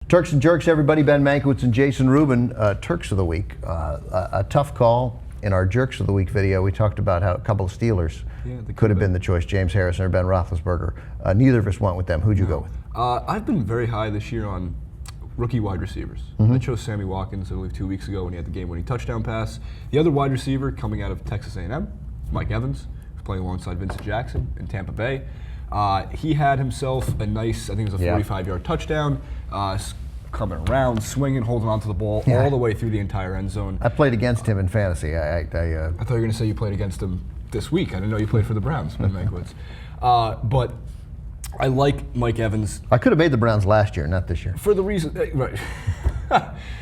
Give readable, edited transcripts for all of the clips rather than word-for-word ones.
Turks and Jerks, everybody. Ben Mankewicz and Jason Rubin. Turks of the Week. A tough call. In our Jerks of the Week video, we talked about how a couple of Steelers could have been the choice, James Harrison or Ben Roethlisberger. Neither of us went with them. Who'd you go with? I've been very high this year on rookie wide receivers. I chose Sammy Watkins, I believe, 2 weeks ago when he had the game-winning touchdown pass. The other wide receiver coming out of Texas A&M, Mike Evans, who's playing alongside Vincent Jackson in Tampa Bay. He had himself a nice, I think it was a 45-yard touchdown, coming around, swinging, holding onto the ball all the way through the entire end zone. I played against him in fantasy. I thought you were going to say you played against him this week. I didn't know you played for the Browns, Ben Mankiewicz. But I like Mike Evans. I could have made the Browns last year, not this year. For the reason, right.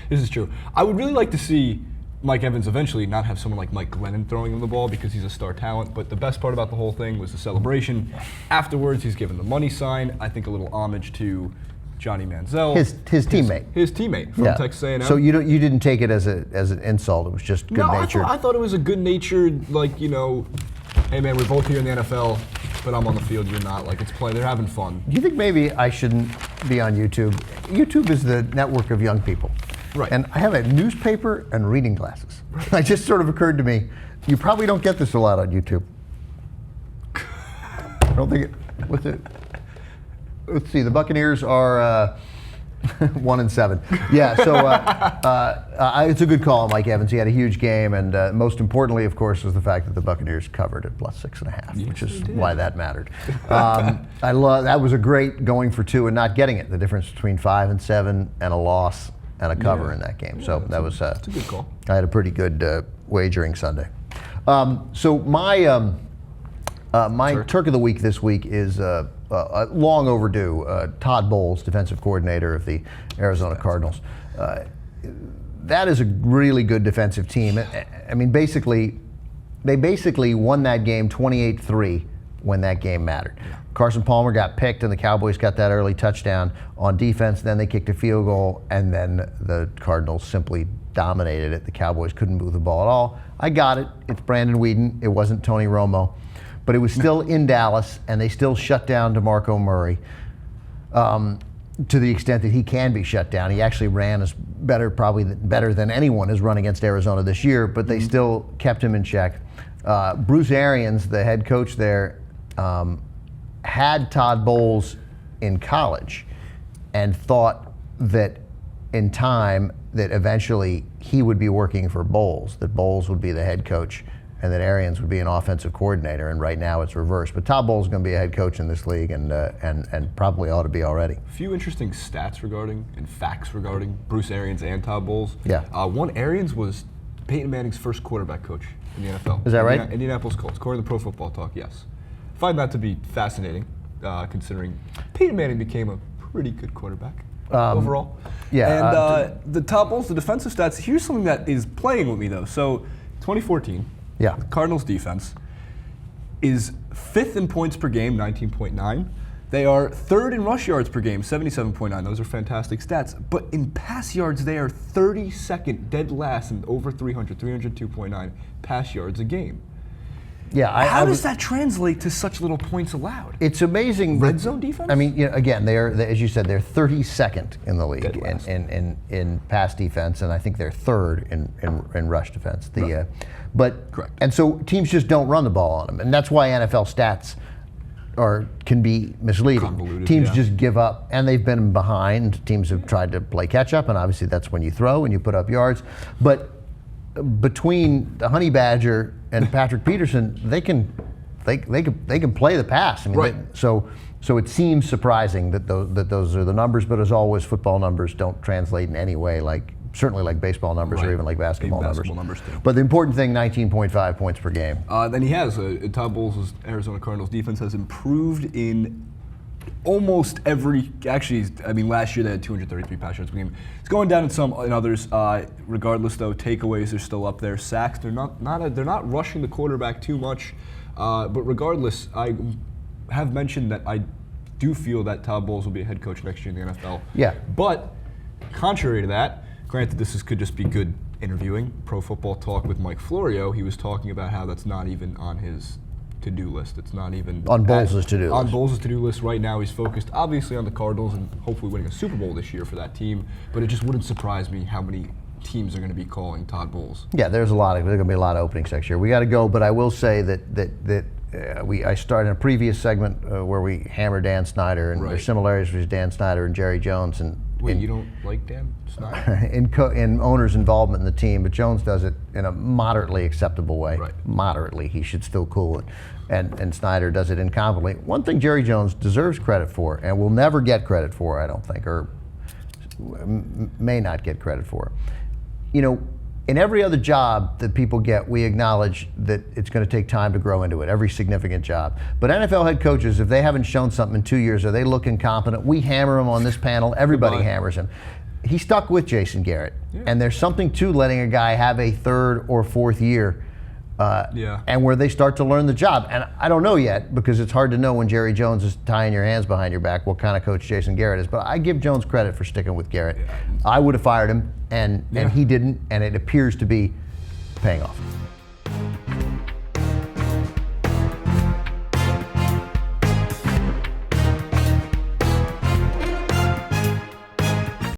This is true. I would really like to see Mike Evans eventually not have someone like Mike Glennon throwing him the ball because he's a star talent, but the best part about the whole thing was the celebration. Afterwards, he's given the money sign. I think a little homage to Johnny Manziel, his teammate, his teammate from Texas A&M. So you didn't take it as an insult. It was just good natured. I thought it was a good natured, like, you know, hey man, we're both here in the NFL, but I'm on the field, you're not. Like, it's play. They're having fun. Do you think maybe I shouldn't be on YouTube? YouTube is the network of young people, right? And I have a newspaper and reading glasses. Right. It just sort of occurred to me, you probably don't get this a lot on YouTube. I don't think it. What's it? Let's see. The Buccaneers are 1-7. Yeah. So it's a good call, Mike Evans. He had a huge game, and most importantly, of course, was the fact that the Buccaneers covered at +6.5, which is why that mattered. I love that was a great going for two and not getting it. The difference between 5 and 7 and a loss and a cover in that game. So that was a good call. I had a pretty good wagering Sunday. So my Turk of the Week this week is long overdue. Todd Bowles, defensive coordinator of the Arizona Cardinals. That is a really good defensive team. I mean, they basically won that game 28-3 when that game mattered. Carson Palmer got picked, and the Cowboys got that early touchdown on defense. Then they kicked a field goal, and then the Cardinals simply dominated it. The Cowboys couldn't move the ball at all. I got it. It's Brandon Weeden. It wasn't Tony Romo. But it was still in Dallas, and they still shut down DeMarco Murray to the extent that he can be shut down. He actually ran probably better than anyone has run against Arizona this year, but they still kept him in check. Bruce Arians, the head coach there, had Todd Bowles in college and thought that in time that eventually he would be working for Bowles, that Bowles would be the head coach, and that Arians would be an offensive coordinator, and right now it's reversed. But Todd Bowles is going to be a head coach in this league, and probably ought to be already. A few interesting stats and facts regarding Bruce Arians and Todd Bowles. Yeah. One, Arians was Peyton Manning's first quarterback coach in the NFL. Is that right? Indianapolis Colts, according to Pro Football Talk, yes. I find that to be fascinating, considering Peyton Manning became a pretty good quarterback overall. Yeah. And the Todd Bowles, the defensive stats, here's something that is playing with me, though. So, 2014. Yeah. The Cardinals defense is 5th in points per game, 19.9. They are 3rd in rush yards per game, 77.9. Those are fantastic stats. But in pass yards, they are 32nd, dead last, and over 300, 302.9 pass yards a game. Yeah. How does that translate to such little points allowed? It's amazing. Red zone defense? I mean, again, as you said, they're 32nd in the league in pass defense, and I think they're 3rd in rush defense. Correct. And so teams just don't run the ball on them, and that's why NFL stats can be misleading. Convoluted, teams just give up, and they've been behind. Teams have tried to play catch up, and obviously that's when you throw and you put up yards. But between the Honey Badger and Patrick Peterson, they can play the pass. I mean, right. So it seems surprising that those are the numbers, but as always, football numbers don't translate in any way certainly like baseball numbers or even like basketball numbers. Too. But the important thing, 19.5 points per game. Then he has. Todd Bowles' Arizona Cardinals defense has improved in almost every. Actually, I mean, last year they had 233 pass yards per game. It's going down in others. Regardless, though, takeaways are still up there. Sacks, they're not rushing the quarterback too much. But regardless, I have mentioned that I do feel that Todd Bowles will be a head coach next year in the NFL. Yeah. But contrary to that, granted, could just be good interviewing. Pro Football Talk with Mike Florio, he was talking about how that's not even on his to-do list. It's not even on Bowles' to-do list. On Bowles' to-do list right now, he's focused obviously on the Cardinals and hopefully winning a Super Bowl this year for that team. But it just wouldn't surprise me how many teams are going to be calling Todd Bowles. Yeah, there's going to be a lot of openings next year. We got to go, but I will say that I started in a previous segment where we hammered Dan Snyder, and there's similarities between Dan Snyder and Jerry Jones. And wait, you don't like Dan Snyder? in owners' involvement in the team, but Jones does it in a moderately acceptable way. Right. Moderately, he should still cool it, and Snyder does it incompetently. One thing Jerry Jones deserves credit for, and will never get credit for, I don't think, or may not get credit for. You know, in every other job that people get, we acknowledge that it's going to take time to grow into it, every significant job. But NFL head coaches, if they haven't shown something in 2 years or they look incompetent, we hammer them on this panel. Everybody hammers him. He stuck with Jason Garrett. Yeah. And there's something to letting a guy have a third or fourth year and where they start to learn the job. And I don't know yet, because it's hard to know when Jerry Jones is tying your hands behind your back what kind of coach Jason Garrett is. But I give Jones credit for sticking with Garrett. I would have fired him, and he didn't, and it appears to be paying off.